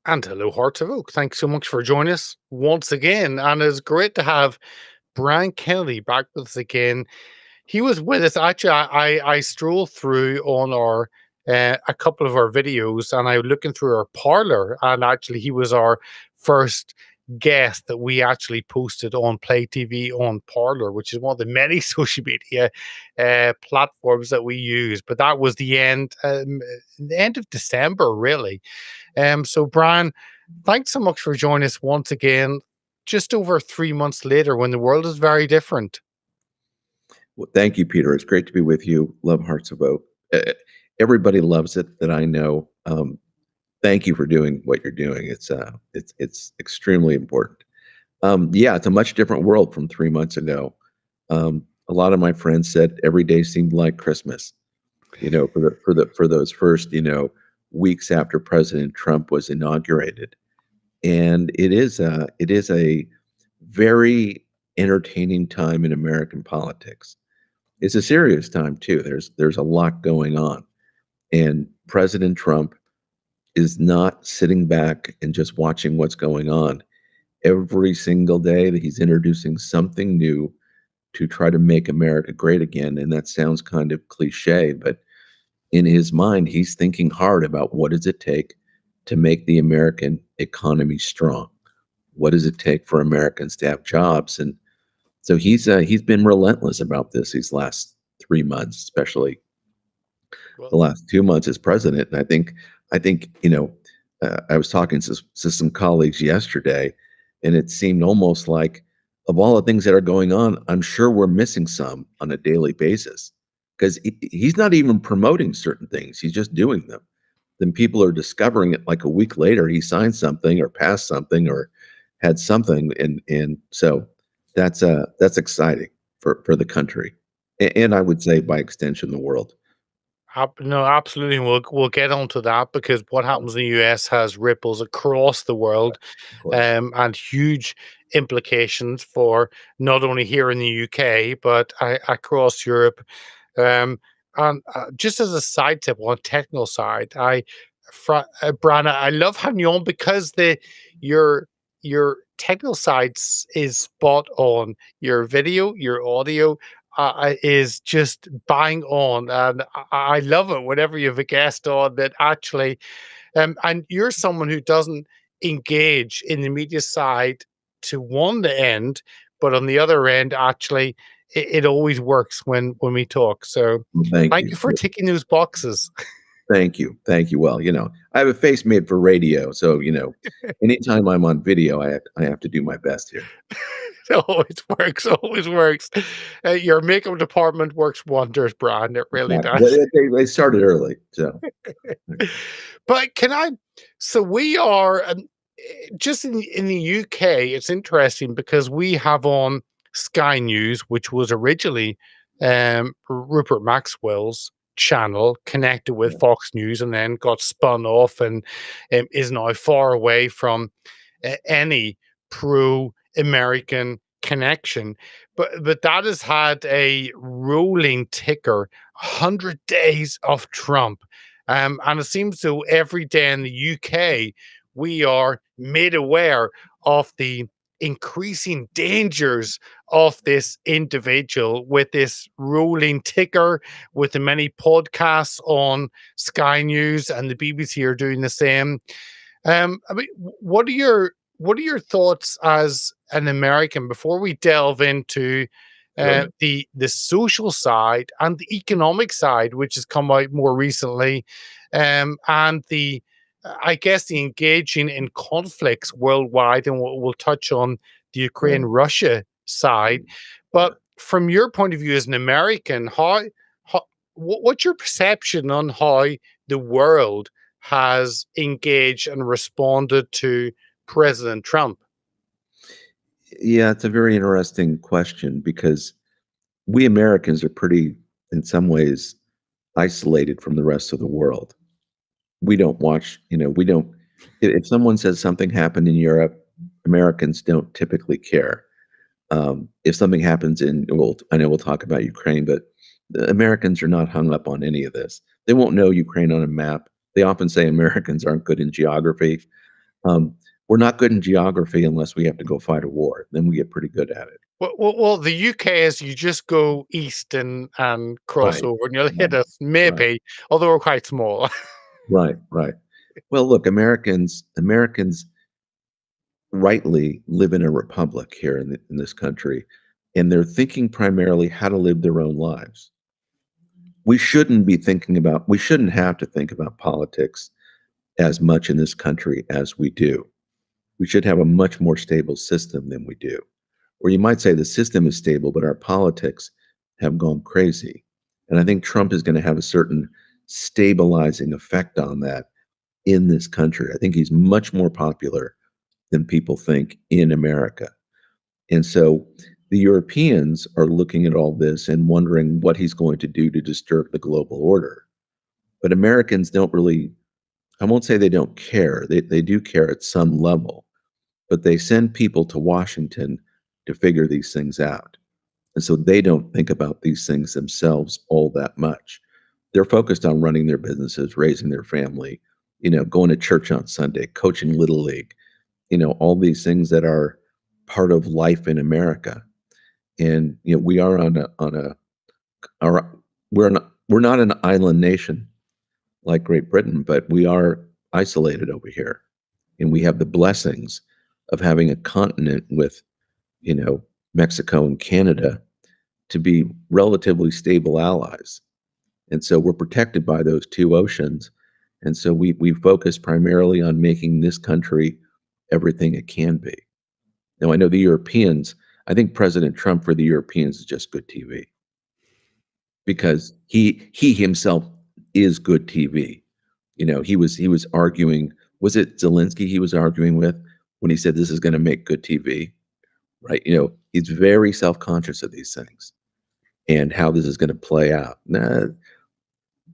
And hello, Hearts of Oak. Thanks so much for joining us once again. And it's great to have Brian Kennedy back with us again. He was with us. Actually, I strolled through on our a couple of our videos, and I was looking through our parlor, and actually, he was our first guest that we actually posted on Play TV on Parlor, which is one of the many social media platforms that we use. But that was the end of December, really. So Brian, thanks so much for joining us once again, just over 3 months later when the world is very different. Well, thank you, Peter. It's great to be with you. Love Hearts of Oak. Everybody loves it that I know. Thank you for doing what you're doing. It's extremely important. Yeah, it's a much different world from 3 months ago. A lot of my friends said every day seemed like Christmas. For those first weeks after President Trump was inaugurated, and it is a very entertaining time in American politics. It's a serious time too. There's a lot going on, and President Trump is not sitting back and just watching what's going on. Every single day that he's introducing something new to try to make America great again, and that sounds kind of cliche, but in his mind, he's thinking hard about what does it take to make the American economy strong? What does it take for Americans to have jobs? And so he's been relentless about this these last 3 months, especially Well, the last 2 months as president. And I think I was talking to some colleagues yesterday, and it seemed almost like of all the things that are going on, I'm sure we're missing some on a daily basis because he's not even promoting certain things; he's just doing them. Then people are discovering it like a week later. He signed something or passed something or had something, and so that's exciting for the country, and I would say by extension the world. no, absolutely. And we'll get onto that because what happens in the US has ripples across the world, Of course. and huge implications for not only here in the UK but across Europe. Um, and just as a side tip on technical side, Brana, I love having you on because the your your technical side is spot on. Your video, your audio is just bang on, and I love it whenever you have a guest on that actually. And you're someone who doesn't engage in the media side to one end, but on the other end, actually, it always works when we talk. So, Well, thank thank you you. for ticking those boxes. Thank you. Thank you. Well, I have a face made for radio, so anytime I'm on video, I have to do my best here. It always works. Always works. Your makeup department works wonders, Brian. It really Exactly. does. They started early, so But can I? So we are just in the UK. It's interesting because we have on Sky News, which was originally Rupert Maxwell's channel, connected with yeah. Fox News, and then got spun off and is now far away from any pro-American connection. But that has had a rolling ticker, 100 days of Trump. And it seems though every day in the UK, we are made aware of the increasing dangers of this individual with this rolling ticker, with the many podcasts on Sky News and the BBC are doing the same. I mean, what are your thoughts as an American before we delve into Right. the social side and the economic side, which has come out more recently, and the I guess the engaging in conflicts worldwide, and we'll touch on the Ukraine Right. Russia side. Yeah. But from your point of view as an American, how what's your perception on how the world has engaged and responded to President Trump? Yeah, it's a very interesting question because we Americans are pretty, in some ways, isolated from the rest of the world. We don't watch, we don't if someone says something happened in Europe, Americans don't typically care. If something happens well, I know we'll talk about Ukraine, but the Americans are not hung up on any of this. They won't know Ukraine on a map. They often say Americans aren't good in geography. Um, we're not good in geography unless we have to go fight a war. Then we get pretty good at it. Well, the UK is you just go east and cross Right, over, and you'll hit right, us right, maybe, although we're quite small. right, right. Well, look, Americans rightly live in a republic here in this country, and they're thinking primarily how to live their own lives. We shouldn't have to think about politics as much in this country as we do. We should have a much more stable system than we do. Or you might say the system is stable, but our politics have gone crazy. And I think Trump is going to have a certain stabilizing effect on that in this country. I think he's much more popular than people think in America. And so the Europeans are looking at all this and wondering what he's going to do to disturb the global order. But Americans don't really, I won't say they don't care. They do care at some level, but they send people to Washington to figure these things out. And so they don't think about these things themselves all that much. They're focused on running their businesses, raising their family, going to church on Sunday, coaching little league, all these things that are part of life in America. And we are our, we're not an island nation like Great Britain, but we are isolated over here, and we have the blessings of having a continent with Mexico and Canada to be relatively stable allies. And so we're protected by those two oceans. And so we focus primarily on making this country everything it can be. Now, I know the Europeans, I think President Trump for the Europeans is just good TV because he himself is good TV. He was arguing, was it Zelensky he was arguing with when he said this is going to make good TV, right? He's very self-conscious of these things and how this is going to play out. Nah,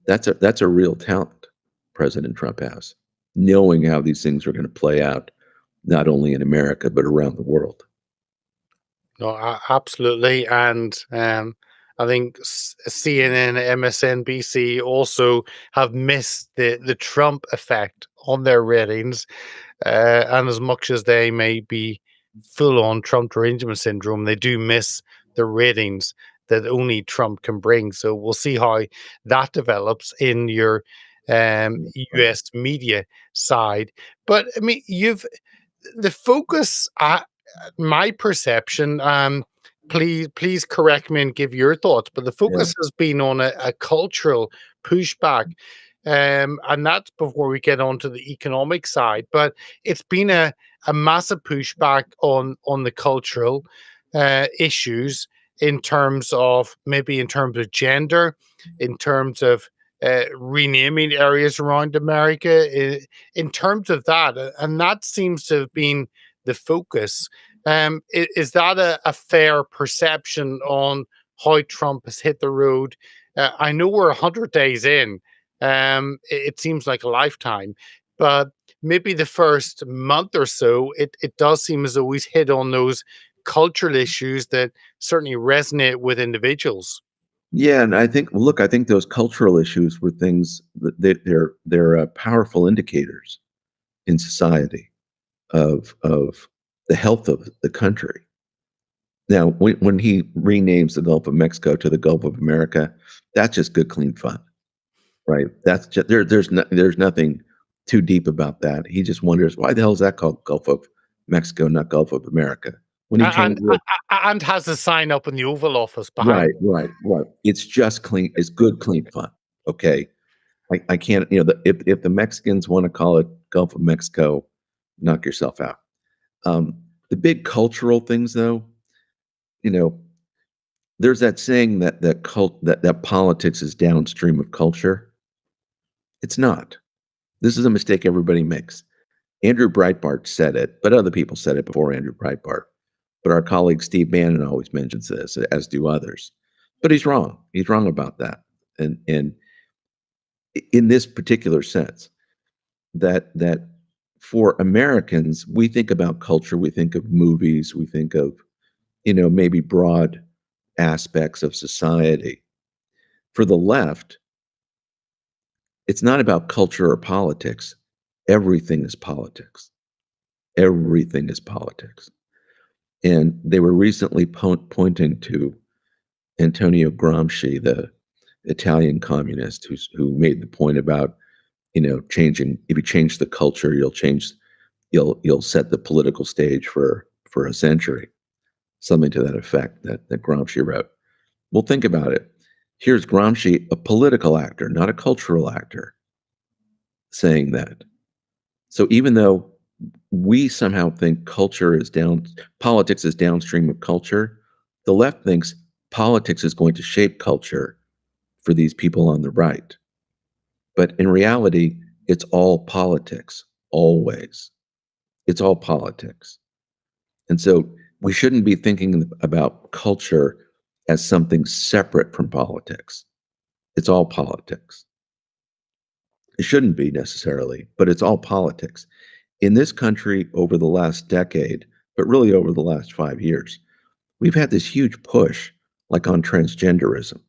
that's a real talent President Trump has, knowing how these things are going to play out, not only in America but around the world. No, absolutely, and I think CNN, MSNBC also have missed the Trump effect on their ratings. And as much as they may be full on Trump derangement syndrome, they do miss the ratings that only Trump can bring. So we'll see how that develops in your Right. US media side. But I mean, you've the focus, my perception, please correct me and give your thoughts, but the Yeah. focus has been on a cultural pushback. And that's before we get onto the economic side. But it's been a massive pushback on the cultural issues in terms of maybe in terms of gender, in terms of renaming areas around America, in terms of that, and that seems to have been the focus. Is that a fair perception on how Trump has hit the road? I know we're 100 days in. It seems like a lifetime, but maybe the first month or so, it does seem as though he's hit on those cultural issues that certainly resonate with individuals. Yeah, and I think those cultural issues were things that they're powerful indicators in society of the health of the country. Now, when he renames the Gulf of Mexico to the Gulf of America, that's just good, clean fun, right? That's just there's nothing too deep about that. He just wonders why the hell is that called Gulf of Mexico, not Gulf of America? When he And changed it, and has a sign up in the Oval Office behind right, him. right, right. It's just clean. It's good, clean fun. Okay, I can't. If the Mexicans want to call it Gulf of Mexico, knock yourself out. The big cultural things, though, you know, there's that saying that politics is downstream of culture. It's not. This is a mistake everybody makes. Andrew Breitbart said it, but other people said it before Andrew Breitbart. But our colleague Steve Bannon always mentions this, as do others. But he's wrong. He's wrong about that. And in this particular sense, that for Americans, we think about culture, we think of movies, we think of, maybe broad aspects of society. For the left, it's not about culture or politics. Everything is politics. Everything is politics. And they were recently pointing to Antonio Gramsci, the Italian communist, who made the point about, changing. If you change the culture, you'll set the political stage for a century. Something to that effect that Gramsci wrote. Well, think about it. Here's Gramsci, a political actor, not a cultural actor, saying that. So even though we somehow think politics is downstream of culture, the left thinks politics is going to shape culture for these people on the right. But in reality, it's all politics, always. It's all politics. And so we shouldn't be thinking about culture as something separate from politics. It's all politics. It shouldn't be necessarily, but it's all politics. In this country over the last decade, but really over the last 5 years, we've had this huge push, like on transgenderism.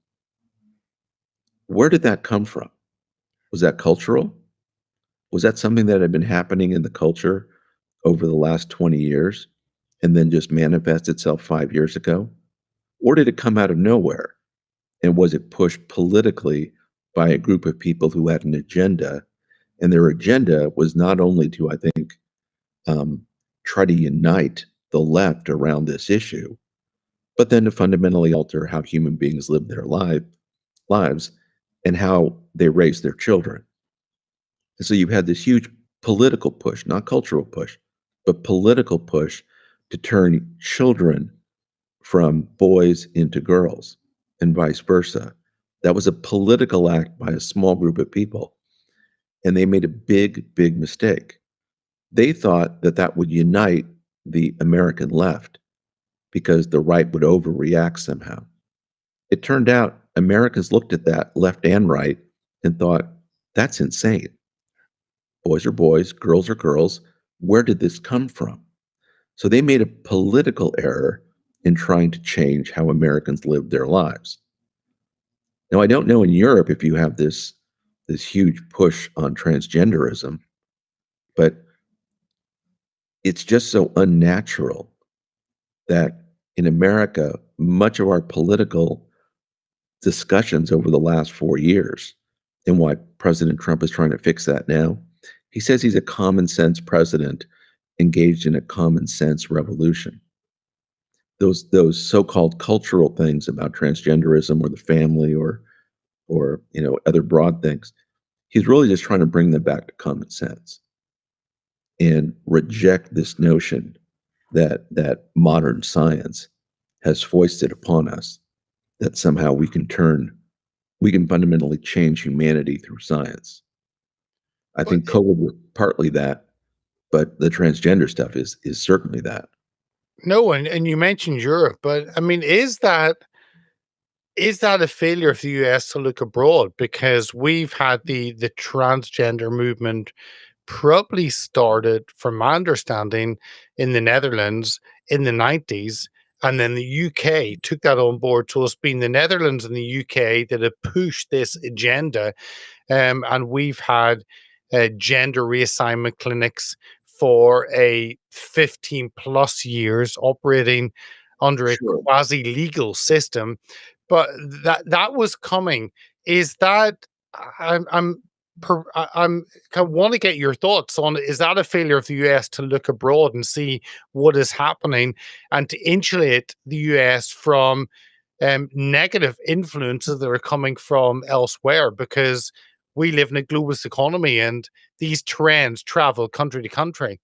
Where did that come from? Was that cultural? Was that something that had been happening in the culture over the last 20 years and then just manifest itself 5 years ago? Or did it come out of nowhere? And was it pushed politically by a group of people who had an agenda? And their agenda was not only to, I think, try to unite the left around this issue, but then to fundamentally alter how human beings live their lives and how they raise their children. And so you had this huge political push, not cultural push, but political push to turn children from boys into girls and vice versa. That was a political act by a small group of people. And they made a big, big mistake. They thought that that would unite the American left because the right would overreact somehow. It turned out Americans looked at that, left and right, and thought, that's insane. Boys are boys, girls are girls. Where did this come from? So they made a political error in trying to change how Americans live their lives. Now, I don't know in Europe if you have this huge push on transgenderism, but it's just so unnatural that in America, much of our political discussions over the last 4 years, and why President Trump is trying to fix that now, he says he's a common sense president engaged in a common sense revolution. Those so-called cultural things about transgenderism or the family or other broad things, he's really just trying to bring them back to common sense and reject this notion that modern science has foisted upon us, that somehow we can fundamentally change humanity through science. I Well, think COVID was partly that, but the transgender stuff is certainly that. no, and you mentioned Europe, but I mean, is that a failure of the US to look abroad? Because we've had the transgender movement probably started, from my understanding, in the Netherlands in the 90s, and then the UK took that on board. So it's been the Netherlands and the UK that have pushed this agenda, and we've had gender reassignment clinics for a 15 plus years operating under a Sure. quasi legal system. But that was coming. Is that I'm kind of want to get your thoughts on, is that a failure of the US to look abroad and see what is happening and to insulate the US from negative influences that are coming from elsewhere? Because we live in a globalist economy and these trends travel country to country.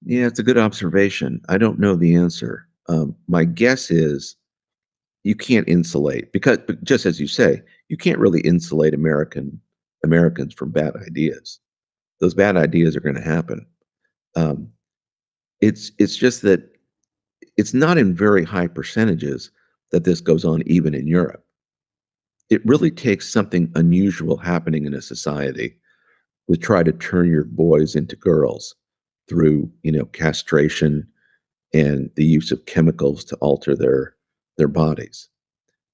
Yeah, it's a good observation. I don't know the answer. My guess is you can't insulate but just as you say, you can't really insulate Americans from bad ideas. Those bad ideas are going to happen. Um, it's just that it's not in very high percentages that this goes on even in Europe. It really takes something unusual happening in a society to try to turn your boys into girls through, castration and the use of chemicals to alter their bodies.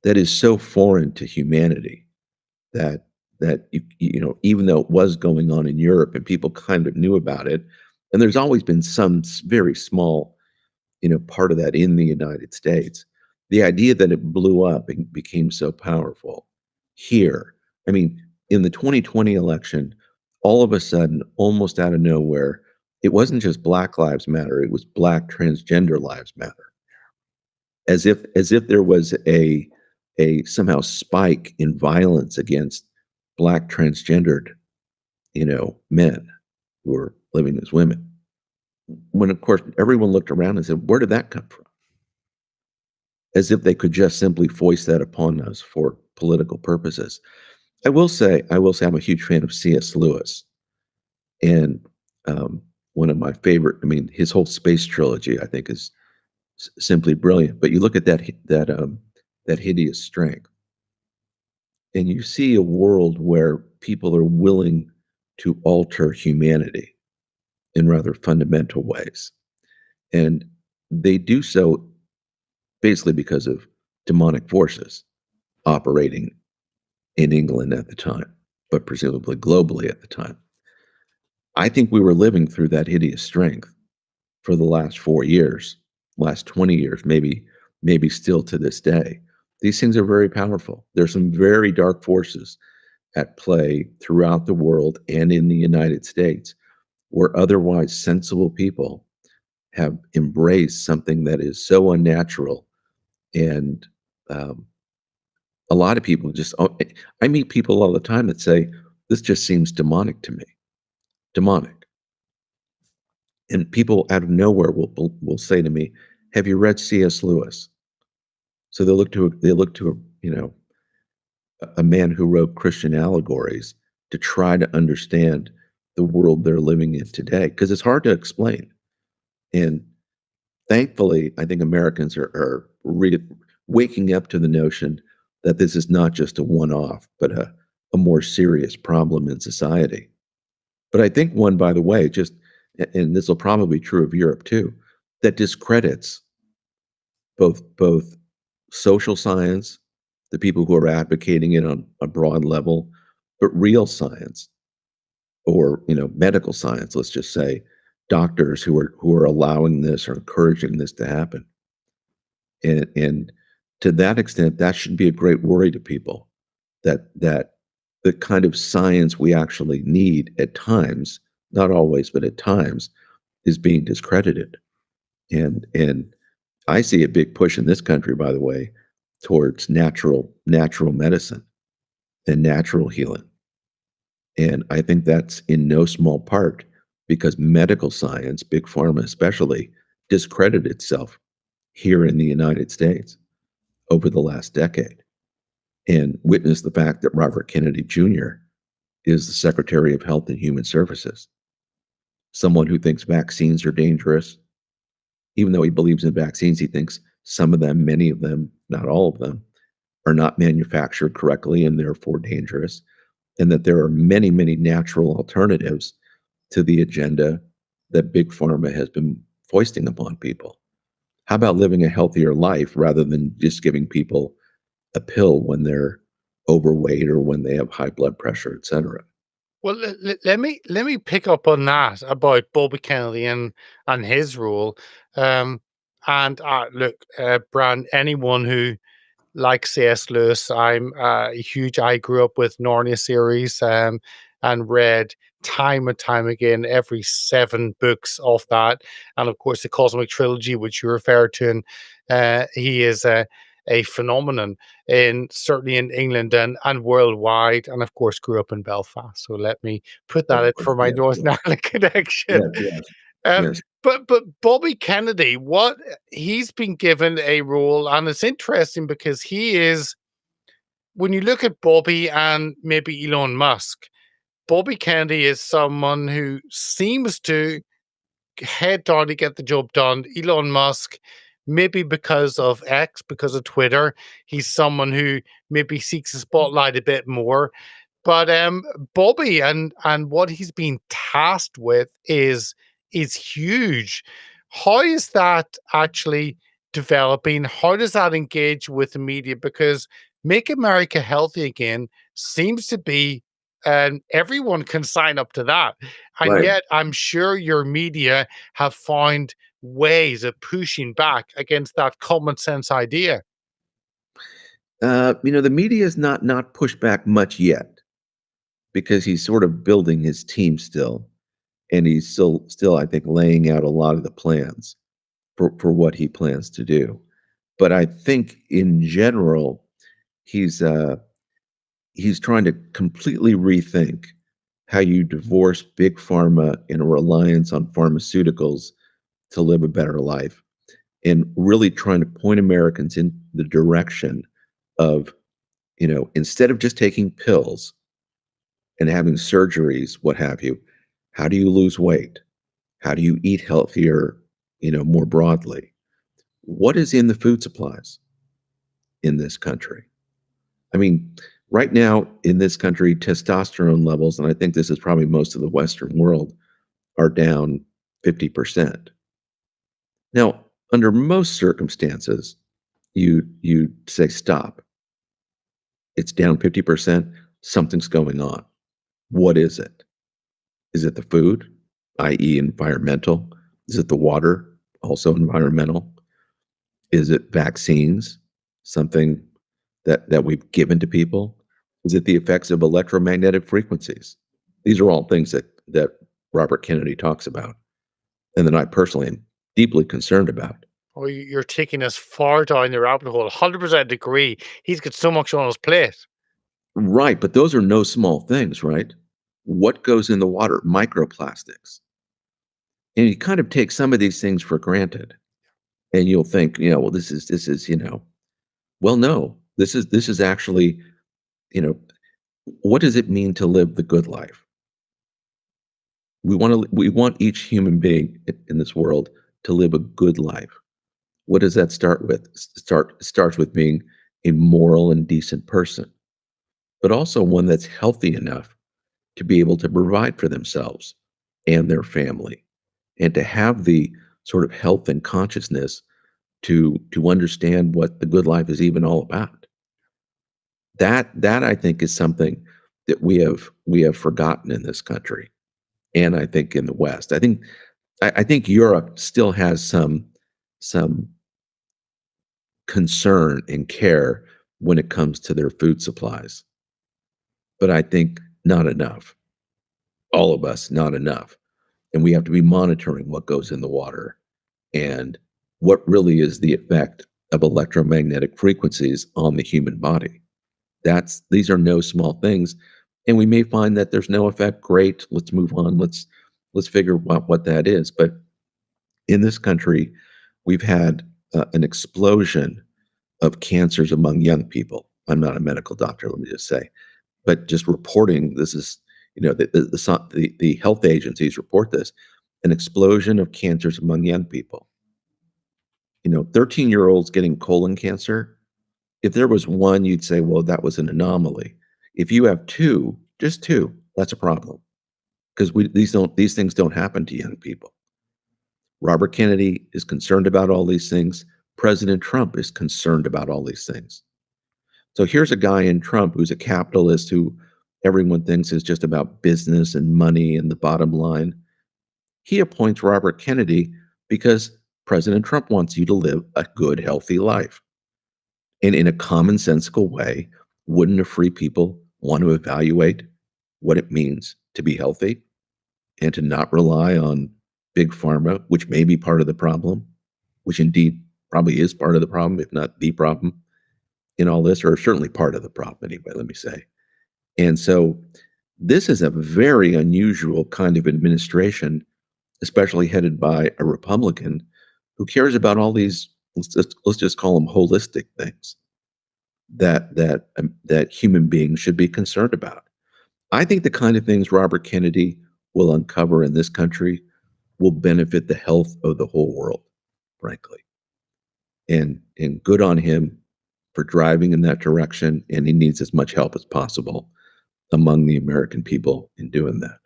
That is so foreign to humanity that even though it was going on in Europe and people kind of knew about it, And there's always been some very small, part of that in the United States. The idea that it blew up and became so powerful here. I mean, in the 2020 election, all of a sudden, almost out of nowhere, it wasn't just Black Lives Matter, it was Black transgender lives matter. As if there was a somehow spike in violence against Black transgendered, men who were living as women. When of course everyone looked around and said, "Where did that come from?" As if they could just simply foist that upon us for political purposes. I will say I'm a huge fan of C.S. Lewis, and one of my favorite. I mean, his whole space trilogy I think is simply brilliant. But you look at that hideous strength, and you see a world where people are willing to alter humanity in rather fundamental ways, and they do so basically because of demonic forces operating in England at the time, but presumably globally at the time. I think we were living through that hideous strength for the last 4 years, last 20 years, maybe still to this day. These things are very powerful. There's some very dark forces at play throughout the world and in the United States, where otherwise sensible people have embraced something that is so unnatural. And a lot of people just, I meet people all the time that say, this just seems demonic to me, demonic. And people out of nowhere will say to me, have you read C.S. Lewis? So they look to a man who wrote Christian allegories to try to understand the world they're living in today, because it's hard to explain. And thankfully, I think Americans are waking up to the notion that this is not just a one-off, but a more serious problem in society. But I think one, by the way, and this will probably be true of Europe too, that discredits both social science, the people who are advocating it on a broad level, but real science, or medical science, let's just say, doctors who are allowing this or encouraging this to happen. And to that extent, that should be a great worry to people, that the kind of science we actually need at times, not always, but at times, is being discredited. And I see a big push in this country, by the way, towards natural medicine and natural healing. And I think that's in no small part because medical science, big pharma especially, discredited itself here in the United States over the last decade. And witness the fact that Robert Kennedy Jr. is the Secretary of Health and Human Services, someone who thinks vaccines are dangerous. Even though he believes in vaccines, he thinks some of them, many of them, not all of them, are not manufactured correctly and therefore dangerous, and that there are many, many natural alternatives to the agenda that big pharma has been foisting upon people. How about living a healthier life rather than just giving people a pill when they're overweight or when they have high blood pressure, et cetera? Well, let me pick up on that about Bobby Kennedy and his role. Um, and look, Brand, anyone who like C.S. Lewis, I'm a huge. I grew up with Narnia series, and read time and time again every 7 books of that, and of course the Cosmic Trilogy, which you referred to. And he is a phenomenon in certainly in England and worldwide, and of course grew up in Belfast. So let me put that Of in course, for my yes, Northern yes, Ireland connection. yes, yes, Um, yes. but Bobby Kennedy, what he's been given a role, and it's interesting because he is, when you look at Bobby and maybe Elon Musk, Bobby Kennedy is someone who seems to head down to get the job done. Elon Musk, maybe because of X, because of Twitter, he's someone who maybe seeks the spotlight a bit more. But Bobby and what he's been tasked with is huge. How is that actually developing? How does that engage with the media? Because Make America Healthy Again seems to be and everyone can sign up to that. And Right. yet, I'm sure your media have found ways of pushing back against that common sense idea. The media is not pushed back much yet because he's sort of building his team still, and he's still I think laying out a lot of the plans for what he plans to do. But I think in general, he's uh, he's trying to completely rethink how you divorce big pharma and a reliance on pharmaceuticals to live a better life, and really trying to point Americans in the direction of, instead of just taking pills and having surgeries, what have you, how do you lose weight? How do you eat healthier, more broadly? What is in the food supplies in this country? I mean, right now in this country, testosterone levels, and I think this is probably most of the Western world, are down 50%. Now, under most circumstances, you say stop. It's down 50%. Something's going on. What is it? Is it the food, i.e., environmental? Is it the water, also environmental? Is it vaccines, something that we've given to people? Is it the effects of electromagnetic frequencies? These are all things that Robert Kennedy talks about, and that I personally am deeply concerned about. Oh, you're taking us far down the rabbit hole. 100% agree. He's got so much on his plate. Right, but those are no small things, right? What goes in the water? Microplastics. And you kind of take some of these things for granted, and you'll think, well, well, no, this is actually, you know, what does it mean to live the good life? We want each human being in this world to live a good life. What does that start with? Starts with being a moral and decent person, but also one that's healthy enough to be able to provide for themselves and their family, and to have the sort of health and consciousness to understand what the good life is even all about. That I think is something that we have forgotten in this country, and I think in the West. I think Europe still has some concern and care when it comes to their food supplies, but I think not enough. All of us, not enough. And we have to be monitoring what goes in the water and what really is the effect of electromagnetic frequencies on the human body. These are no small things, and we may find that there's no effect. Great, let's move on. Let's figure out what that is. But in this country, we've had an explosion of cancers among young people. I'm not a medical doctor, let me just say, but just reporting this is, the health agencies report this, an explosion of cancers among young people. 13-year-olds getting colon cancer. If there was one, you'd say, well, that was an anomaly. If you have two, just two, that's a problem, because these things don't happen to young people. Robert Kennedy is concerned about all these things. President Trump is concerned about all these things. So here's a guy in Trump who's a capitalist who everyone thinks is just about business and money and the bottom line. He appoints Robert Kennedy because President Trump wants you to live a good, healthy life. And in a commonsensical way, wouldn't a free people want to evaluate what it means to be healthy and to not rely on big pharma, which may be part of the problem, which indeed probably is part of the problem, if not the problem in all this, or certainly part of the problem anyway, let me say. And so this is a very unusual kind of administration, especially headed by a Republican who cares about all these, let's just call them holistic things that human beings should be concerned about. I think the kind of things Robert Kennedy will uncover in this country will benefit the health of the whole world, frankly. And good on him for driving in that direction, and he needs as much help as possible among the American people in doing that.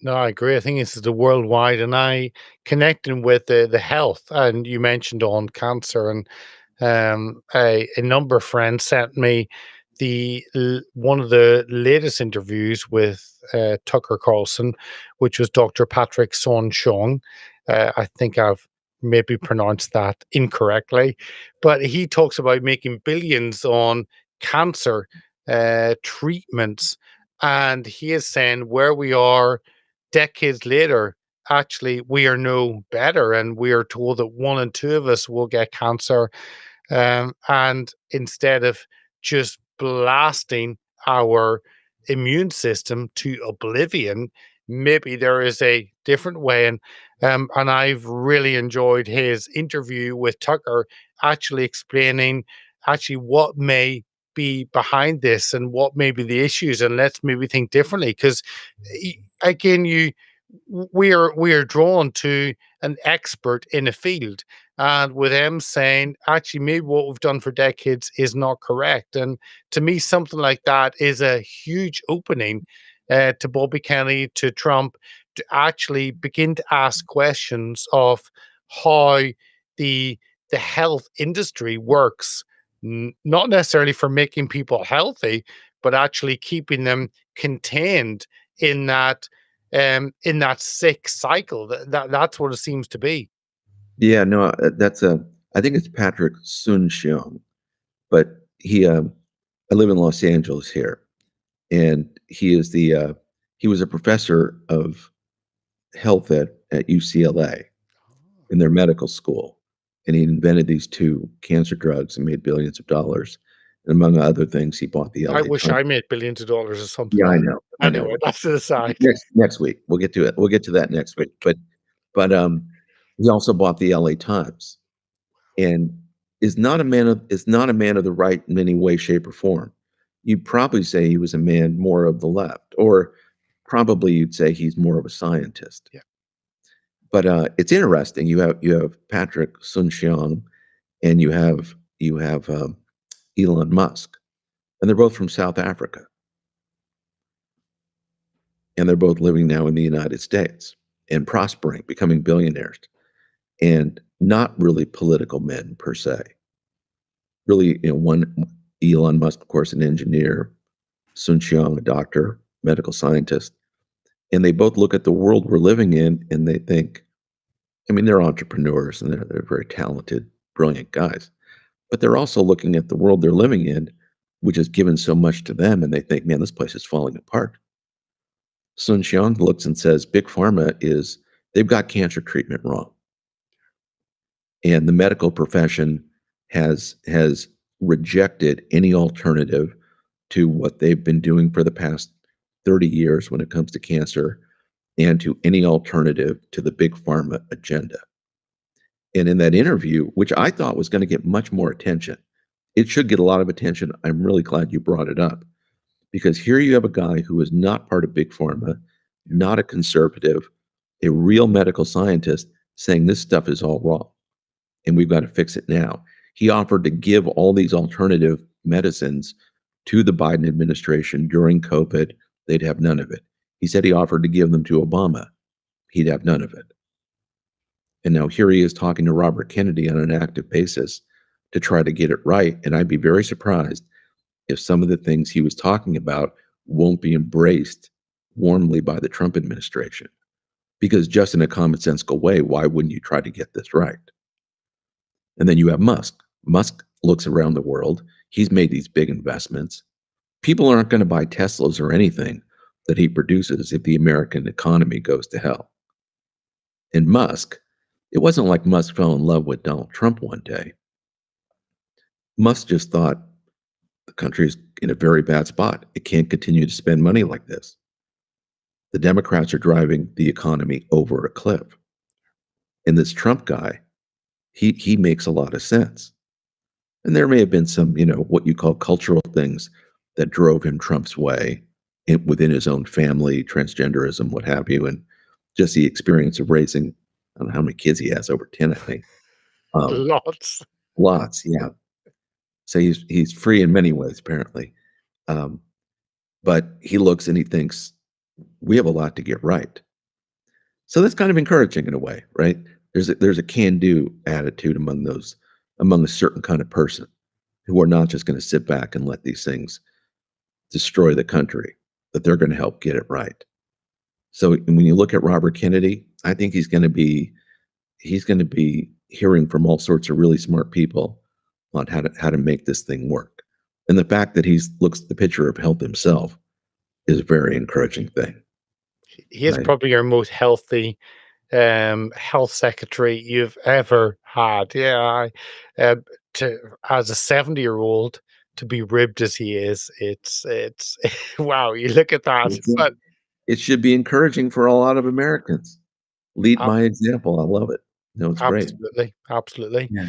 No, I agree. I think this is the worldwide, and I connecting with the health, and you mentioned on cancer, and a number of friends sent me one of the latest interviews with Tucker Carlson, which was Dr. Patrick Soon-Shiong. I think I've maybe pronounced that incorrectly, but he talks about making billions on cancer treatments, and he is saying where we are decades later, actually we are no better, and we are told that one in two of us will get cancer, and instead of just blasting our immune system to oblivion, maybe there is a different way. And I've really enjoyed his interview with Tucker, actually explaining actually what may be behind this and what may be the issues, and let's maybe think differently. Because again, we are drawn to an expert in a field, and with them saying, actually, maybe what we've done for decades is not correct. And to me, something like that is a huge opening to Bobby Kennedy, to Trump, to actually begin to ask questions of how the the health industry works, not necessarily for making people healthy, but actually keeping them contained in that sick cycle. That's what it seems to be. Yeah, no, that's a. I think it's Patrick Soon-Shiong, but I live in Los Angeles here, and he was a professor of health at UCLA in their medical school, and he invented these two cancer drugs and made billions of dollars. And among other things, he bought the I LA wish Times. I made billions of dollars or something Yeah, like I that. know, I know. Anyway, that's to the side. Next week we'll get to it. We'll get to that next week. But he also bought the LA Times, and is not a man of the right in any way, shape, or form. You'd probably say he was a man more of the left, or probably you'd say he's more of a scientist. Yeah. But it's interesting. You have Patrick Soon-Shiong, and you have Elon Musk, and they're both from South Africa, and they're both living now in the United States and prospering, becoming billionaires, and not really political men per se. Really, one Elon Musk, of course, an engineer, Sun Xiang, a doctor, medical scientist, and they both look at the world we're living in and they think, I mean, they're entrepreneurs and they're very talented, brilliant guys, but they're also looking at the world they're living in, which has given so much to them, and they think, man, this place is falling apart. Sun Xiang looks and says, Big Pharma they've got cancer treatment wrong. And the medical profession has rejected any alternative to what they've been doing for the past 30 years when it comes to cancer, and to any alternative to the big pharma agenda. And in that interview, which I thought was going to get much more attention, it should get a lot of attention. I'm really glad you brought it up, because here you have a guy who is not part of big pharma, not a conservative, a real medical scientist, saying this stuff is all wrong and we've got to fix it now. He offered to give all these alternative medicines to the Biden administration during COVID. They'd have none of it. He said he offered to give them to Obama. He'd have none of it. And now here he is talking to Robert Kennedy on an active basis to try to get it right. And I'd be very surprised if some of the things he was talking about won't be embraced warmly by the Trump administration. Because just in a commonsensical way, why wouldn't you try to get this right? And then you have Musk. Musk looks around the world. He's made these big investments. People aren't going to buy Teslas or anything that he produces if the American economy goes to hell. And Musk, it wasn't like Musk fell in love with Donald Trump one day. Musk just thought the country is in a very bad spot. It can't continue to spend money like this. The Democrats are driving the economy over a cliff. And this Trump guy, he makes a lot of sense. And there may have been some, what you call cultural things that drove him Trump's way within his own family, transgenderism, what have you, and just the experience of raising, I don't know how many kids he has, over 10, I think. Lots. Lots, yeah. So he's free in many ways, apparently. But he looks and he thinks, we have a lot to get right. So that's kind of encouraging in a way, right? There's a can-do attitude among a certain kind of person. who are not just going to sit back and let these things destroy the country, that they're going to help get it right. So when you look at Robert Kennedy, I think he's going to be hearing from all sorts of really smart people on how to make this thing work. And the fact that he's looks the picture of health himself is a very encouraging thing, He is right? probably our most healthy health secretary you've ever had. Yeah, to as a 70-year-old to be ribbed as he is, it's wow. You look at that, It's but it should be encouraging for a lot of Americans. Lead ab- by example. I love it. No, it's great. absolutely, absolutely. Yeah.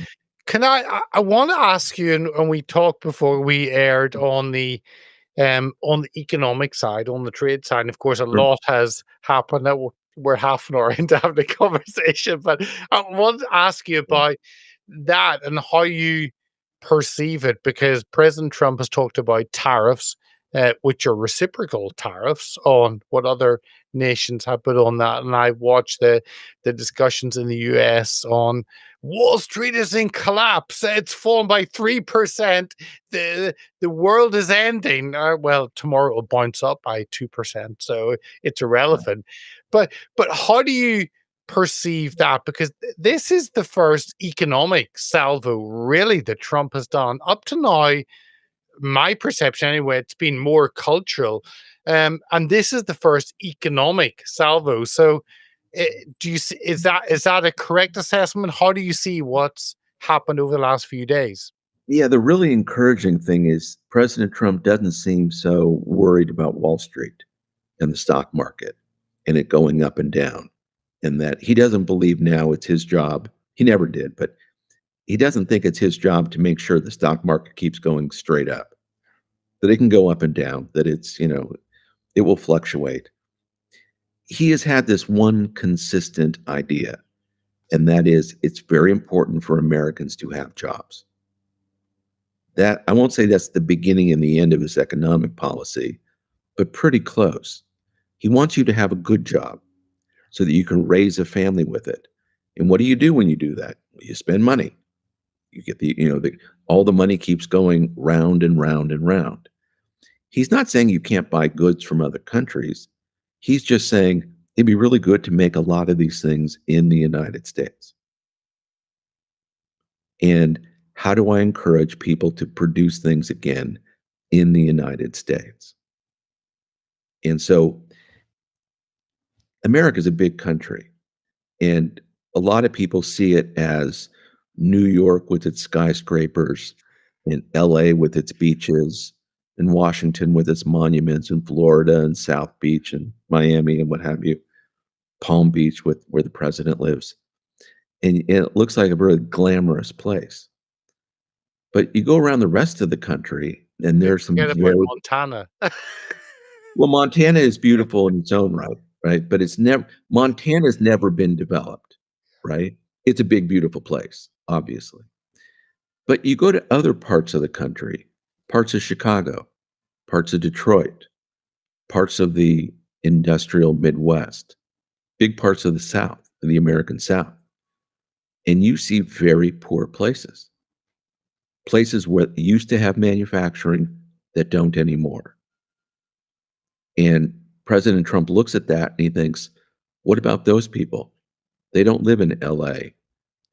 Can I want to ask you, and we talked before we aired on the economic side, on the trade side, and of course, a Sure. lot has happened. That we're half an hour into having a conversation, but I want to ask you about that and how you perceive it, because President Trump has talked about tariffs, which are reciprocal tariffs on what other nations have put on that. And I've watched the discussions in the US on Wall Street is in collapse. It's fallen by 3%. The world is ending. Well, tomorrow it'll bounce up by 2%, so it's irrelevant. But how do you perceive that? Because this is the first economic salvo really that Trump has done. Up to now, my perception anyway, it's been more cultural. And this is the first economic salvo. So do you see, is that a correct assessment? How do you see what's happened over the last few days? Yeah, the really encouraging thing is President Trump doesn't seem so worried about Wall Street and the stock market and it going up and down, and that he doesn't believe now it's his job. He never did, but he doesn't think it's his job to make sure the stock market keeps going straight up, that it can go up and down, that it's, it will fluctuate. He has had this one consistent idea, and that is it's very important for Americans to have jobs. That I won't say that's the beginning and the end of his economic policy, but pretty close. He wants you to have a good job so that you can raise a family with it. And what do you do when you do that? You spend money. You get all the money keeps going round and round and round. He's not saying you can't buy goods from other countries. He's just saying it'd be really good to make a lot of these things in the United States. And how do I encourage people to produce things again in the United States? And so America is a big country, and a lot of people see it as New York with its skyscrapers, and LA with its beaches, and Washington with its monuments, and Florida and South Beach and Miami and what have you, Palm Beach with where the president lives. And it looks like a very glamorous place. But you go around the rest of the country, and Maybe there's some forget about very Montana. well, Montana is beautiful in its own right, right? But it's never Montana's never been developed, right? It's a big, beautiful place, obviously. But you go to other parts of the country, parts of Chicago, parts of Detroit, parts of the industrial Midwest, big parts of the South, the American South, and you see very poor places, places where used to have manufacturing that don't anymore. And President Trump looks at that and he thinks, what about those people? They don't live in LA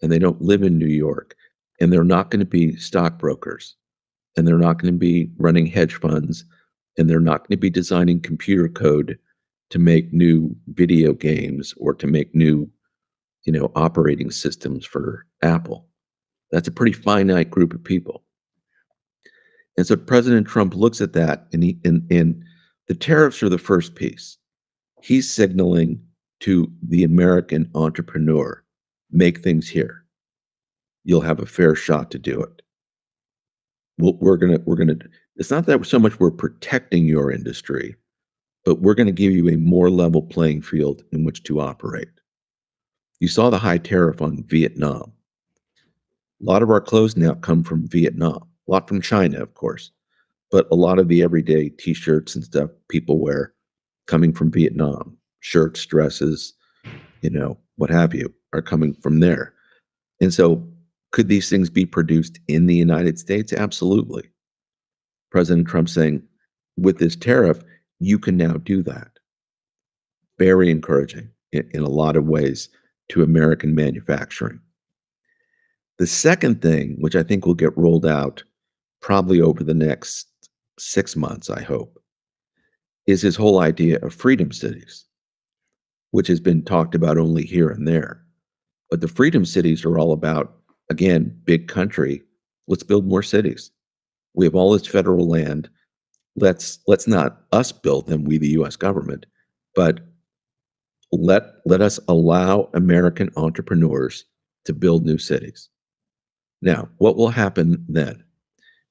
and they don't live in New York, and they're not going to be stockbrokers, and they're not going to be running hedge funds, and they're not going to be designing computer code to make new video games or to make new, operating systems for Apple. That's a pretty finite group of people. And so President Trump looks at that, and the tariffs are the first piece. He's signaling to the American entrepreneur, make things here. You'll have a fair shot to do it. We're gonna. It's not that so much we're protecting your industry, but we're going to give you a more level playing field in which to operate. You saw the high tariff on Vietnam. A lot of our clothes now come from Vietnam, a lot from China, of course, but a lot of the everyday t-shirts and stuff people wear coming from Vietnam, shirts, dresses, what have you, are coming from there. And so Could these things be produced in the United States? Absolutely. President Trump saying, with this tariff, you can now do that. Very encouraging in a lot of ways to American manufacturing. The second thing, which I think will get rolled out probably over the next 6 months, I hope, is his whole idea of freedom cities, which has been talked about only here and there. But the freedom cities are all about, again, big country. Let's build more cities. We have all this federal land. Let's not us build them, we the US government, but let us allow American entrepreneurs to build new cities. Now, what will happen then?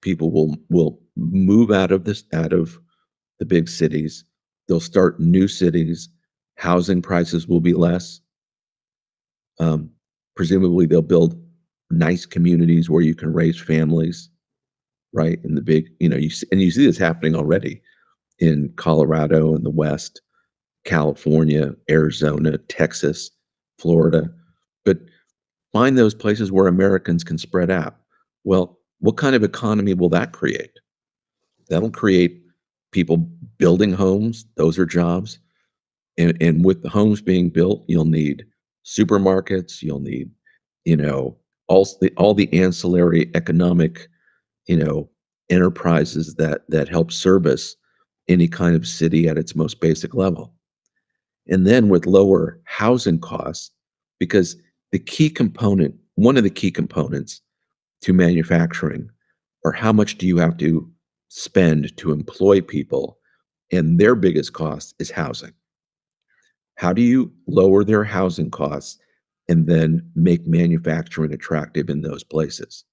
People will move out of the big cities. They'll start new cities. Housing prices will be less. Presumably, they'll build nice communities where you can raise families, right? In the big, you see this happening already in Colorado and the West, California, Arizona, Texas, Florida. But find those places where Americans can spread out. Well, what kind of economy will that create? That'll create people building homes. Those are jobs. And with the homes being built, you'll need supermarkets. You'll need, you know, all the ancillary economic, you know, enterprises that help service any kind of city at its most basic level. And then with lower housing costs, because one of the key components to manufacturing are how much do you have to spend to employ people, and their biggest cost is housing. How do you lower their housing costs and then make manufacturing attractive in those places?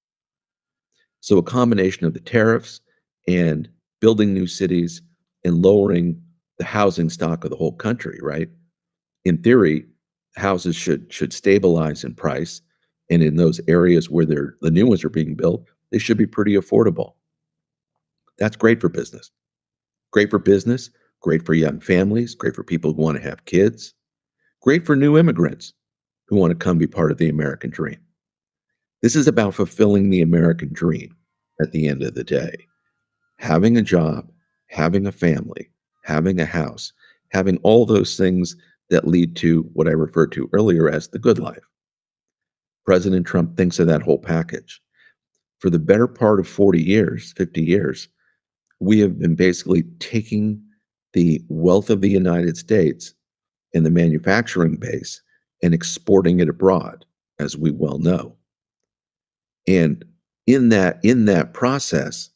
So a combination of the tariffs and building new cities and lowering the housing stock of the whole country, right? In theory, houses should stabilize in price, and in those areas where the new ones are being built, they should be pretty affordable. That's great for business. Great for business, great for young families, great for people who want to have kids, great for new immigrants who want to come be part of the American dream. This is about fulfilling the American dream at the end of the day. Having a job, having a family, having a house, having all those things that lead to what I referred to earlier as the good life. President Trump thinks of that whole package. For the better part of 40 years, 50 years, we have been basically taking the wealth of the United States and the manufacturing base and exporting it abroad, as we well know. And in that process,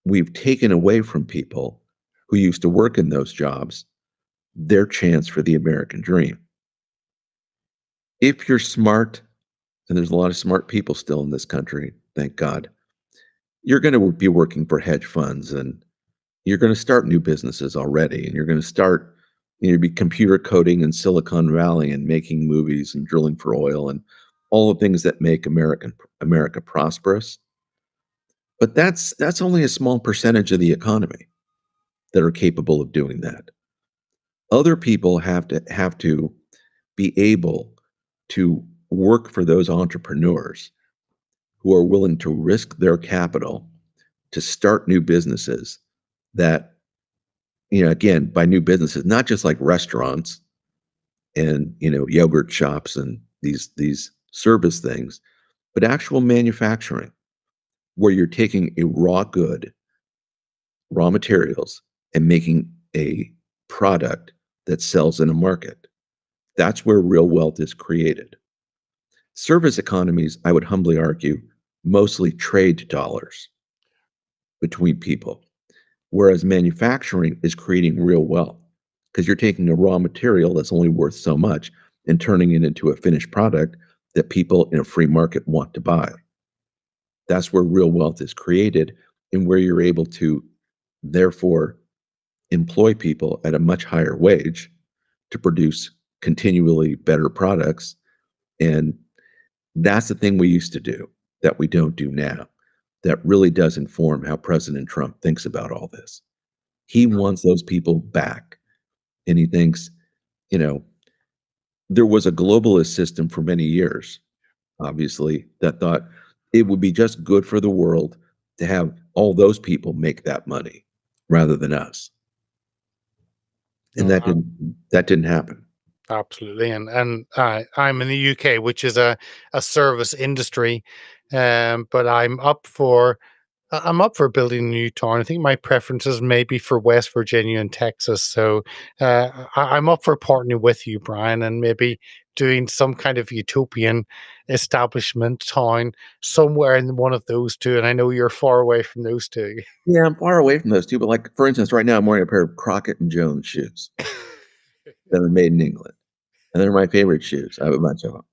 we've taken away from people who used to work in those jobs their chance for the American dream. If you're smart, and there's a lot of smart people still in this country, thank God, you're going to be working for hedge funds, and you're going to start new businesses already, and you're going to start, be computer coding in Silicon Valley and making movies and drilling for oil and all the things that make America prosperous. But that's only a small percentage of the economy that are capable of doing that. Other people have to be able to work for those entrepreneurs who are willing to risk their capital to start new businesses that, again, by new businesses, not just like restaurants and, yogurt shops and these service things, but actual manufacturing where you're taking a raw materials, and making a product that sells in a market. That's where real wealth is created. Service economies, I would humbly argue, mostly trade dollars between people, whereas manufacturing is creating real wealth because you're taking a raw material that's only worth so much and turning it into a finished product that people in a free market want to buy. That's where real wealth is created and where you're able to, therefore, employ people at a much higher wage to produce continually better products. And that's the thing we used to do that we don't do now. That really does inform how President Trump thinks about all this. He wants those people back. And he thinks, there was a globalist system for many years, obviously, that thought it would be just good for the world to have all those people make that money rather than us. And No, that didn't happen. absolutely, and I'm in the UK, which is a service industry, but I'm up for building a new town. I think my preferences may be for West Virginia and Texas. So I'm up for partnering with you, Brian, and maybe doing some kind of utopian establishment town somewhere in one of those two. And I know you're far away from those two. Yeah, I'm far away from those 2, but, like, for instance, right now, I'm wearing a pair of Crockett& and Jones shoes that are made in England, and they're my favorite shoes. I have a bunch of them,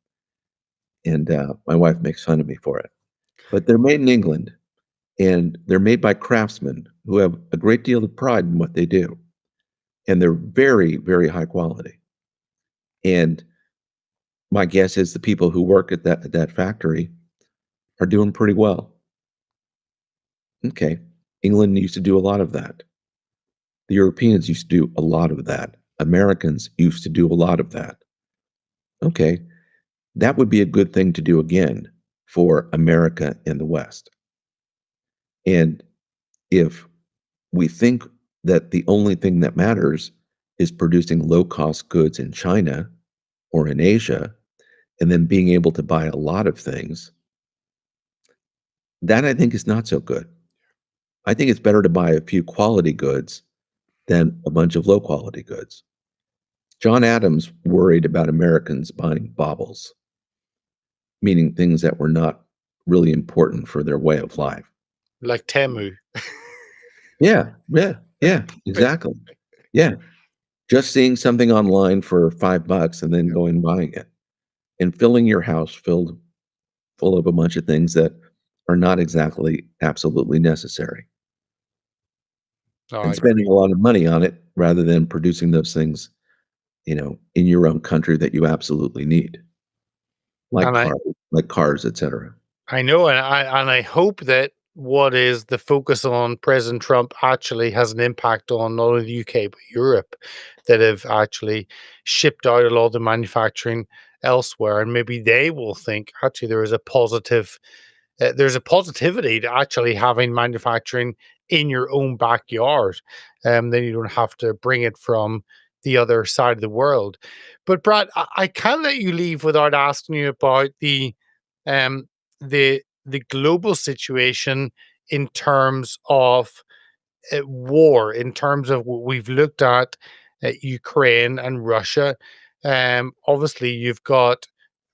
and, my wife makes fun of me for it. But they're made in England, and they're made by craftsmen who have a great deal of pride in what they do, and they're very, very high quality. And my guess is the people who work at that factory are doing pretty well. Okay. England used to do a lot of that. The Europeans used to do a lot of that. Americans used to do a lot of that. Okay. That would be a good thing to do again for America and the West. And if we think that the only thing that matters is producing low-cost goods in China or in Asia, and then being able to buy a lot of things, that I think is not so good. I think it's better to buy a few quality goods than a bunch of low-quality goods. John Adams worried about Americans buying baubles, meaning things that were not really important for their way of life. Like Temu. Yeah, yeah, yeah, exactly. Yeah, just seeing something online for $5 and then going and buying it, and filling your house full of a bunch of things that are not exactly absolutely necessary, Oh, I and spending a lot of money on it rather than producing those things, in your own country that you absolutely need, like and cars, etcetera. I know, and I hope that what is the focus on President Trump actually has an impact on not only the UK but Europe, that have actually shipped out a lot of the manufacturing elsewhere, and maybe they will think actually there's a positivity to actually having manufacturing in your own backyard. Then you don't have to bring it from the other side of the world. But Brad, I can't let you leave without asking you about um, the global situation in terms of war, in terms of what we've looked at Ukraine and Russia. Obviously, you've got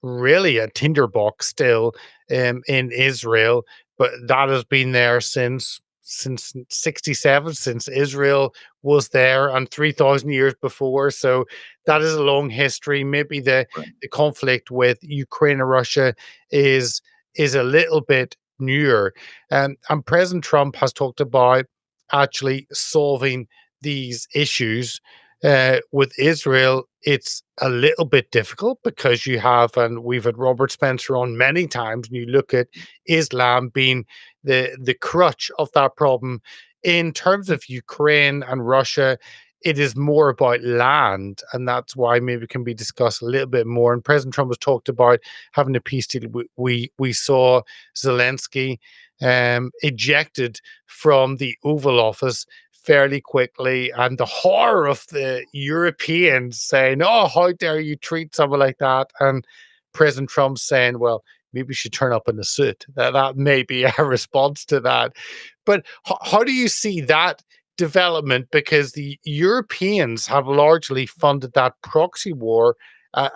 really a tinderbox still in Israel, but that has been there since 67, since Israel was there, and 3,000 years before. So that is a long history. Maybe Right. the conflict with Ukraine and Russia is is a little bit newer. And President Trump has talked about actually solving these issues. With Israel, it's a little bit difficult because you have, and we've had Robert Spencer on many times, and you look at Islam being the crutch of that problem. In terms of Ukraine and Russia, it is more about land, and that's why maybe can be discussed a little bit more. And President Trump has talked about having a peace deal. We saw Zelensky ejected from the Oval Office fairly quickly, and the horror of the Europeans saying, "Oh, how dare you treat someone like that?" And President Trump saying, "Well, maybe you should turn up in a suit." That may be a response to that. But how do you see that development? Because the Europeans have largely funded that proxy war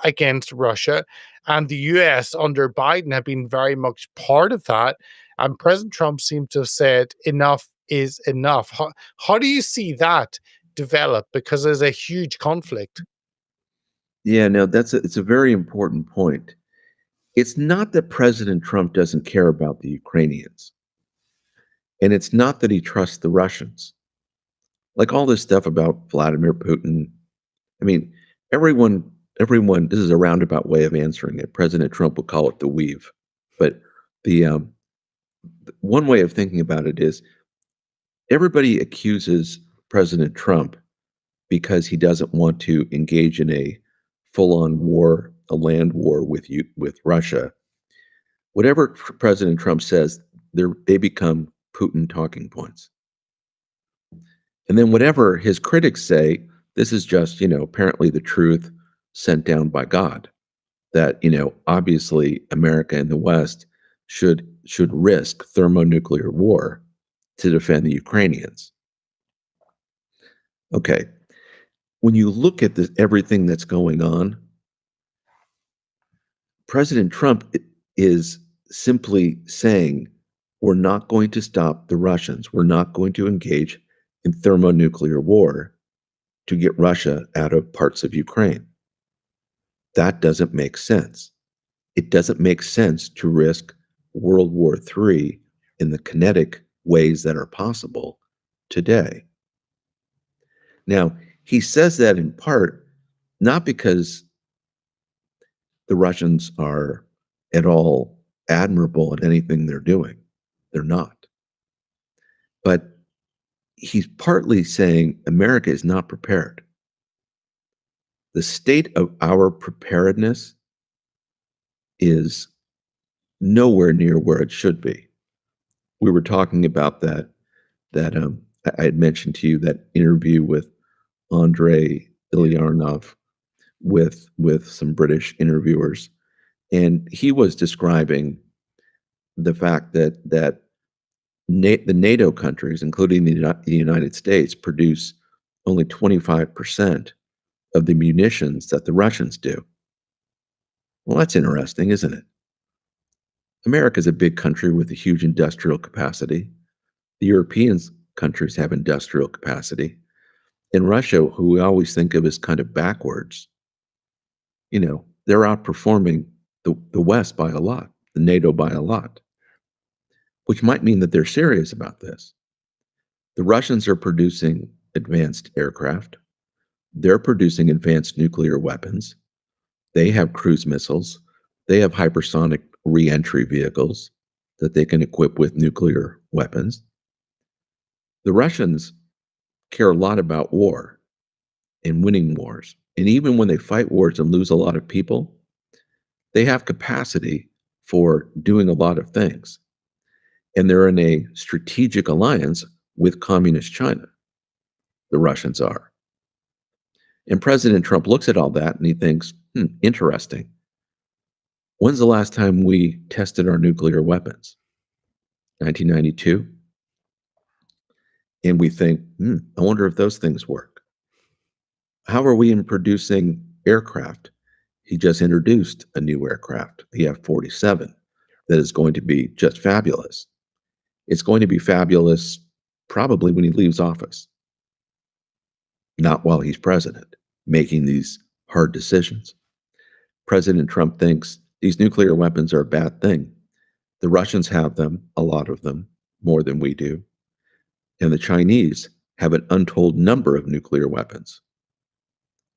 against Russia, and the US under Biden have been very much part of that. And President Trump seemed to have said enough is enough. How do you see that develop? Because there's a huge conflict. Yeah, no, it's a very important point. It's not that President Trump doesn't care about the Ukrainians, and it's not that he trusts the Russians. Like all this stuff about Vladimir Putin, I mean, everyone, this is a roundabout way of answering it. President Trump would call it the weave. But the one way of thinking about it is everybody accuses President Trump because he doesn't want to engage in a full-on war, a land war with Russia. Whatever President Trump says, they become Putin talking points. And then whatever his critics say, this is just, apparently the truth sent down by God. That, obviously America and the West should risk thermonuclear war to defend the Ukrainians. Okay. When you look at everything that's going on, President Trump is simply saying, we're not going to stop the Russians. We're not going to engage in thermonuclear war to get Russia out of parts of Ukraine. That doesn't make sense. It doesn't make sense to risk World War III in the kinetic ways that are possible today. Now, he says that in part not because the Russians are at all admirable at anything they're doing. They're not. But he's partly saying America is not prepared. The state of our preparedness is nowhere near where it should be. We were talking about that I had mentioned to you that interview with Andrei Ilyanov with some British interviewers, and he was describing the fact that the NATO countries, including the United States, produce only 25% of the munitions that the Russians do. Well, that's interesting, isn't it? America is a big country with a huge industrial capacity. The European countries have industrial capacity. In Russia, who we always think of as kind of backwards, they're outperforming the West by a lot, the NATO by a lot, which might mean that they're serious about this. The Russians are producing advanced aircraft. They're producing advanced nuclear weapons. They have cruise missiles. They have hypersonic reentry vehicles that they can equip with nuclear weapons. The Russians care a lot about war and winning wars. And even when they fight wars and lose a lot of people, they have capacity for doing a lot of things. And they're in a strategic alliance with Communist China. The Russians are. And President Trump looks at all that and he thinks, interesting. When's the last time we tested our nuclear weapons? 1992. And we think, I wonder if those things work. How are we in producing aircraft? He just introduced a new aircraft, the F-47, that is going to be just fabulous. It's going to be fabulous probably when he leaves office, not while he's president, making these hard decisions. President Trump thinks these nuclear weapons are a bad thing. The Russians have them, a lot of them, more than we do. And the Chinese have an untold number of nuclear weapons,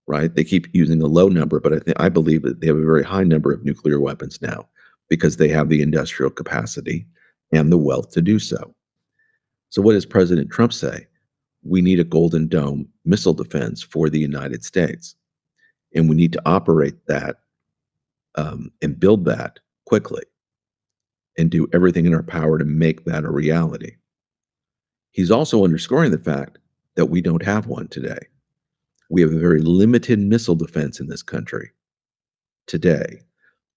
right? They keep using a low number, but I believe that they have a very high number of nuclear weapons now because they have the industrial capacity and the wealth to do so. So what does President Trump say? We need a Golden Dome missile defense for the United States. And we need to operate that and build that quickly and do everything in our power to make that a reality. He's also underscoring the fact that we don't have one today. We have a very limited missile defense in this country today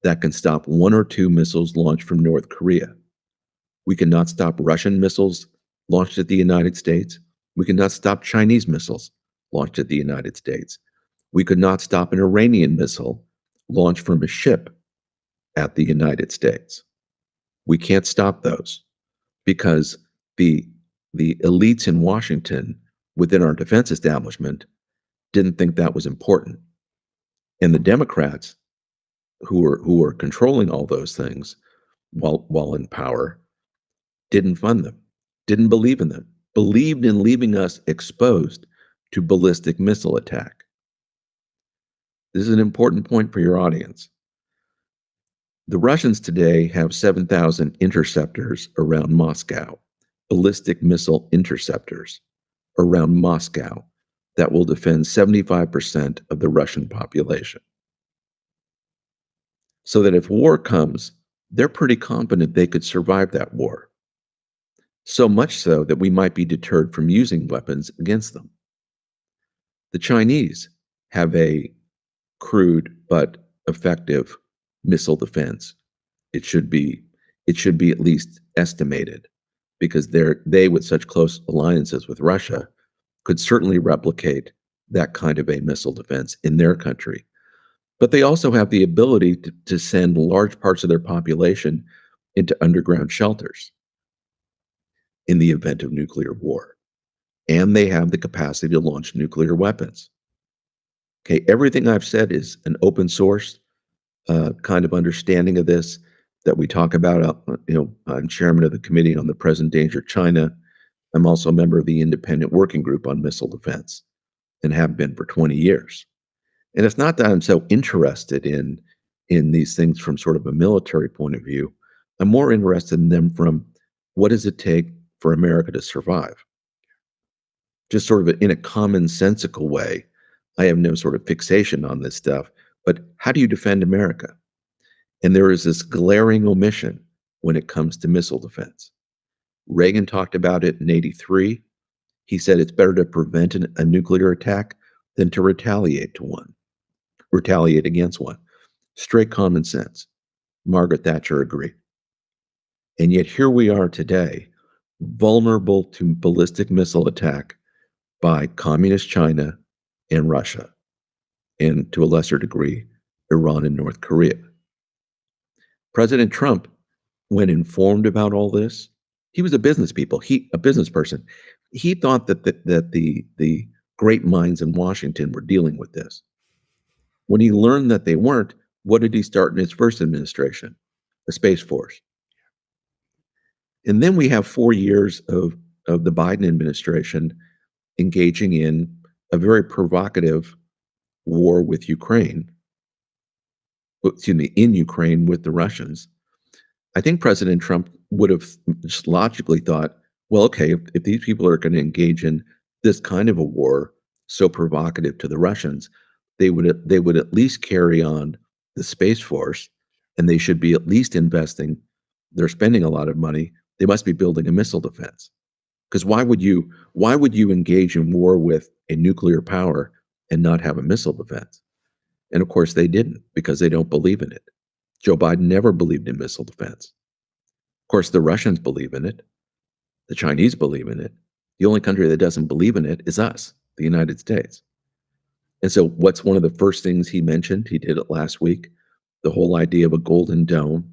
that can stop one or two missiles launched from North Korea. We cannot stop Russian missiles launched at the United States. We cannot stop Chinese missiles launched at the United States. We could not stop an Iranian missile launched from a ship at the United States. We can't stop those because the elites in Washington within our defense establishment didn't think that was important. And the Democrats who were controlling all those things while in power didn't fund them, didn't believe in them, believed in leaving us exposed to ballistic missile attack. This is an important point for your audience. The Russians today have 7,000 interceptors around Moscow, ballistic missile interceptors around Moscow that will defend 75% of the Russian population. So that if war comes, they're pretty confident they could survive that war. So much so that we might be deterred from using weapons against them. The Chinese have a crude but effective missile defense. It should be it should be at least estimated because they with such close alliances with Russia could certainly replicate that kind of a missile defense in their country. But they also have the ability to send large parts of their population into underground shelters in the event of nuclear war. And they have the capacity to launch nuclear weapons. Okay, everything I've said is an open source kind of understanding of this that we talk about. I'm chairman of the Committee on the Present Danger of China. I'm also a member of the Independent Working Group on Missile Defense and have been for 20 years. And it's not that I'm so interested in these things from sort of a military point of view. I'm more interested in them from what does it take for America to survive? Just sort of in a commonsensical way. I have no sort of fixation on this stuff, but how do you defend America? And there is this glaring omission when it comes to missile defense. Reagan talked about it in '83. He said it's better to prevent a nuclear attack than to retaliate against one. Straight common sense. Margaret Thatcher agreed. And yet here we are today, vulnerable to ballistic missile attack by communist China and Russia, and to a lesser degree, Iran and North Korea. President Trump, when informed about all this, he was a business person. He thought that the great minds in Washington were dealing with this. When he learned that they weren't, what did he start in his first administration? The Space Force. And then we have 4 years of the Biden administration engaging in a very provocative war with Ukraine, in Ukraine with the Russians. I think President Trump would have just logically thought, well, okay, if these people are going to engage in this kind of a war so provocative to the Russians, they would at least carry on the Space Force, and they should be at least investing. They're spending a lot of money. They must be building a missile defense. Because why would you engage in war with a nuclear power and not have a missile defense? And of course they didn't, because they don't believe in it. Joe Biden never believed in missile defense. Of course, the Russians believe in it. The Chinese believe in it. The only country that doesn't believe in it is us, the United States. And so what's one of the first things he mentioned? He did it last week. The whole idea of a golden dome,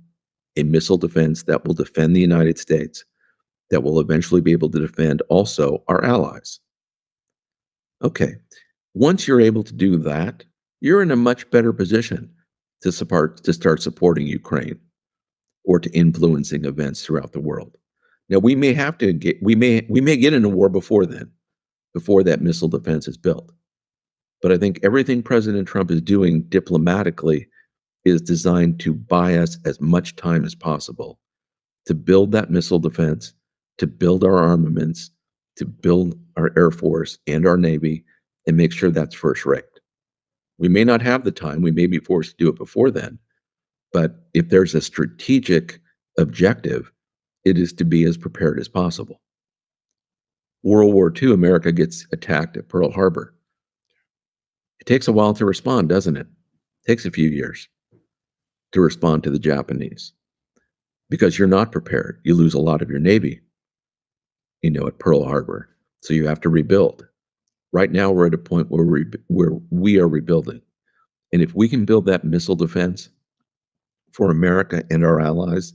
a missile defense that will defend the United States, that will eventually be able to defend also our allies. Okay, once you're able to do that, you're in a much better position to start supporting Ukraine or to influencing events throughout the world. Now we may get in a war before then, before that missile defense is built. But I think everything President Trump is doing diplomatically is designed to buy us as much time as possible to build that missile defense, to build our armaments, to build our Air Force and our Navy, and make sure that's first rate. We may not have the time. We may be forced to do it before then. But if there's a strategic objective, it is to be as prepared as possible. World War II, America gets attacked at Pearl Harbor. It takes a while to respond, doesn't it? It takes a few years to respond to the Japanese because you're not prepared. You lose a lot of your Navy, at Pearl Harbor. So you have to rebuild. Right now, we're at a point where we are rebuilding. And if we can build that missile defense for America and our allies,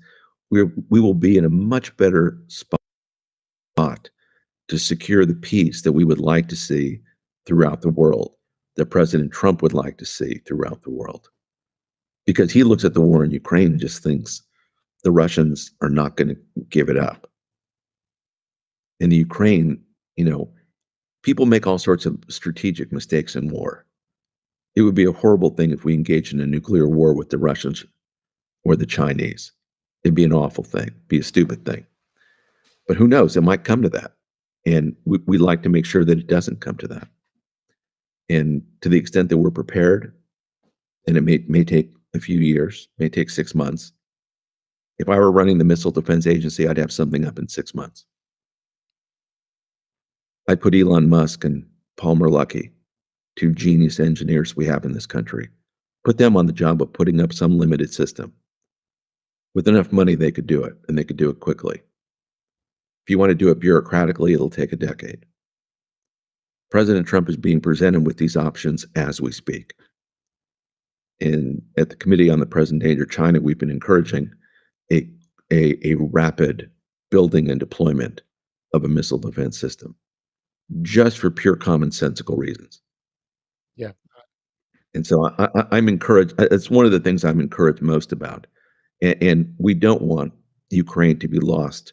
we will be in a much better spot to secure the peace that we would like to see throughout the world, that President Trump would like to see throughout the world. Because he looks at the war in Ukraine and just thinks the Russians are not going to give it up. In the Ukraine, people make all sorts of strategic mistakes in war. It would be a horrible thing if we engaged in a nuclear war with the Russians or the Chinese. It'd be an awful thing, be a stupid thing. But who knows? It might come to that. And we like to make sure that it doesn't come to that. And to the extent that we're prepared, and it may take a few years, may take 6 months, If I were running the Missile Defense Agency, I'd have something up in 6 months. I'd put Elon Musk and Palmer Luckey, two genius engineers we have in this country, put them on the job of putting up some limited system. With enough money, they could do it, and they could do it quickly. If you want to do it bureaucratically, it'll take a decade. President Trump is being presented with these options as we speak. And at the Committee on the Present Danger China, we've been encouraging a rapid building and deployment of a missile defense system, just for pure commonsensical reasons. Yeah. And so I'm encouraged. It's one of the things I'm encouraged most about. And we don't want Ukraine to be lost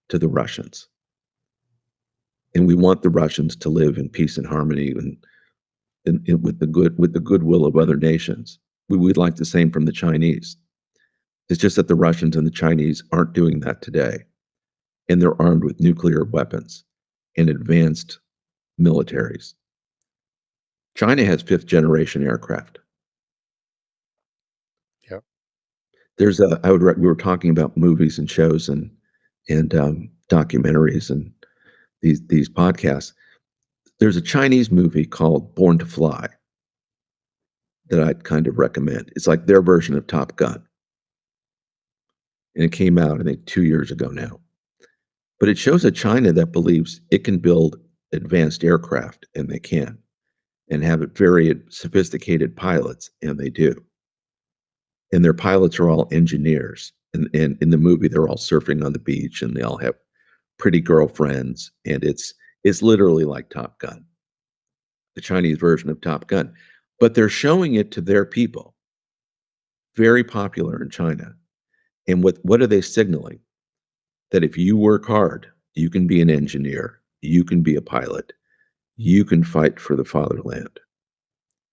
to the Russians. And we want the Russians to live in peace and harmony and with the goodwill of other nations. We'd like the same from the Chinese. It's just that the Russians and the Chinese aren't doing that today. And they're armed with nuclear weapons and advanced militaries. China has fifth generation aircraft. Yeah. There's we were talking about movies and shows and documentaries and these podcasts. There's a Chinese movie called Born to Fly that I'd kind of recommend. It's like their version of Top Gun. And it came out, I think, 2 years ago now. But it shows a China that believes it can build advanced aircraft, and they can, and have very sophisticated pilots, and they do. And their pilots are all engineers. And in the movie, they're all surfing on the beach, and they all have pretty girlfriends, and it's literally like Top Gun, the Chinese version of Top Gun. But they're showing it to their people. Very popular in China. And what are they signaling? That if you work hard, you can be an engineer, you can be a pilot, you can fight for the fatherland.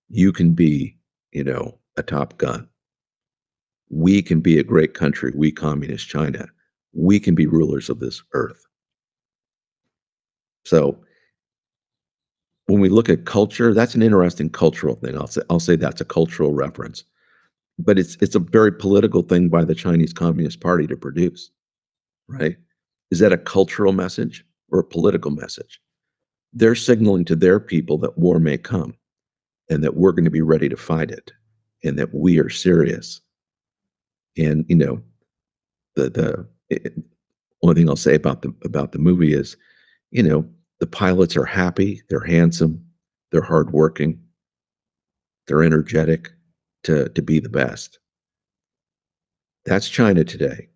You can be, a Top Gun. We can be a great country, we communist China. We can be rulers of this earth. So when we look at culture, that's an interesting cultural thing. I'll say that's a cultural reference. But it's a very political thing by the Chinese Communist Party to produce, right? Is that a cultural message or a political message? They're signaling to their people that war may come and that we're going to be ready to fight it and that we are serious. And, the only thing I'll say about the movie is, the pilots are happy, they're handsome, they're hardworking, they're energetic to be the best. That's China today.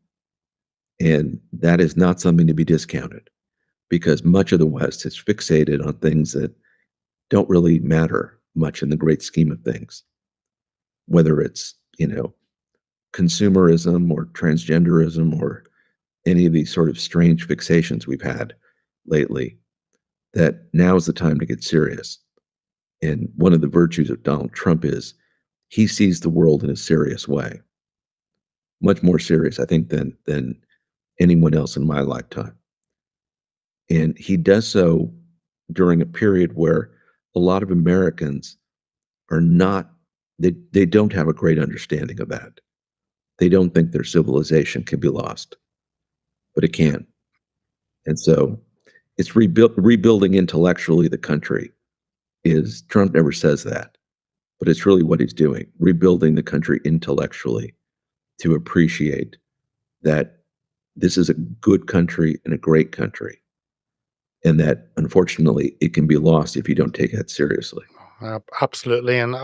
And that is not something to be discounted because much of the West is fixated on things that don't really matter much in the great scheme of things. Whether it's, consumerism or transgenderism or any of these sort of strange fixations we've had lately, that now is the time to get serious. And one of the virtues of Donald Trump is he sees the world in a serious way. Much more serious, I think, than anyone else in my lifetime. And he does so during a period where a lot of Americans are not, they don't have a great understanding of that. They don't think their civilization can be lost, but it can. And so it's rebuilding intellectually the country. Is Trump never says that, but it's really what he's doing, rebuilding the country intellectually to appreciate that this is a good country and a great country, and that unfortunately it can be lost if you don't take it seriously. Absolutely. And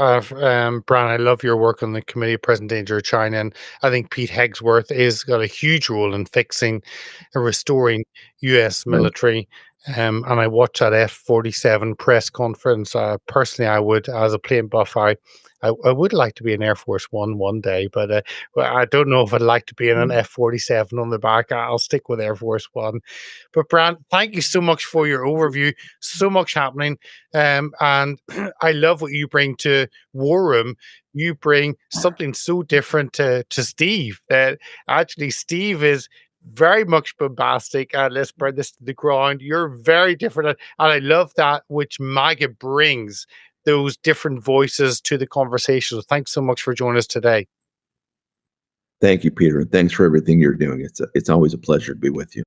Brian, I love your work on the Committee of Present Danger of China. And I think Pete Hegsworth is got a huge role in fixing and restoring US Right. military. And I watched that F-47 press conference. Personally, I would, as a plane buff, I would like to be an Air Force one day, but well, I don't know if I'd like to be in an F-47 on the back. I'll stick with Air Force One. But Brian, thank you so much for your overview. So much happening. And I love what you bring to War Room. You bring something so different to Steve. That actually Steve is very much bombastic. Let's burn this to the ground. You're very different, and I love that which MAGA brings those different voices to the conversation. So thanks so much for joining us today. Thank you, Peter, and thanks for everything you're doing. It's always a pleasure to be with you.